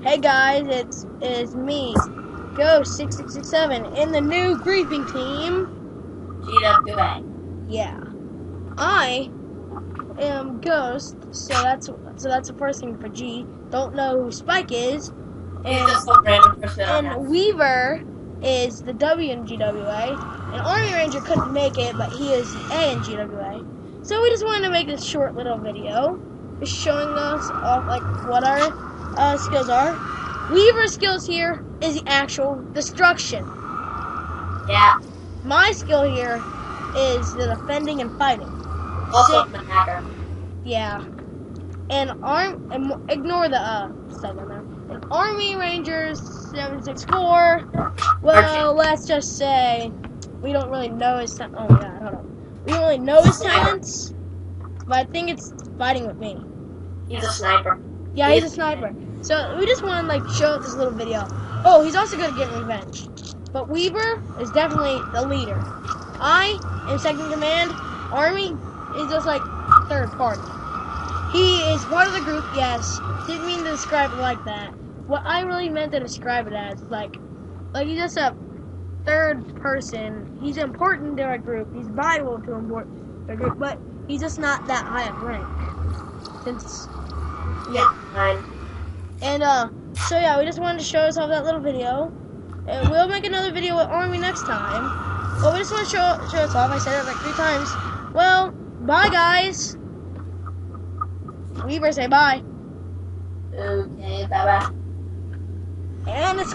Hey guys, it's me, Ghost6667, in the new griefing team. GWA. Yeah, I am Ghost, so that's the first thing for G. Don't know who Spike is, He's just a random person on and Weaver is the W in GWA, and Army Ranger couldn't make it, but he is the A in GWA. So we just wanted to make this short little video, just showing us off like what our skills are. Weaver's skills here is the actual destruction. Yeah. My skill here is the defending and fighting. Also, I'm a hacker. Yeah. And ignore the stuff on there. And Army Rangers 764. Well, let's just say we don't really know his talent. Oh my god, hold on. We don't really know his talents, but I think it's fighting with me. He's a sniper. Yeah, he's a sniper. So we just want to like show this little video. Oh, he's also good at getting revenge. But Weaver is definitely the leader. I am second in command. Army is just like third party. He is part of the group, yes. Didn't mean to describe it like that. What I really meant to describe it as, like he's just a third person. He's important to our group. He's vital to our group, but he's just not that high of rank. Since, yeah. And, so yeah, we just wanted to show us off that little video. And we'll make another video with Army next time. But we just want to show us off. I said it like 3 times. Well, bye, guys. Weaver, say bye. Okay, bye-bye. And it's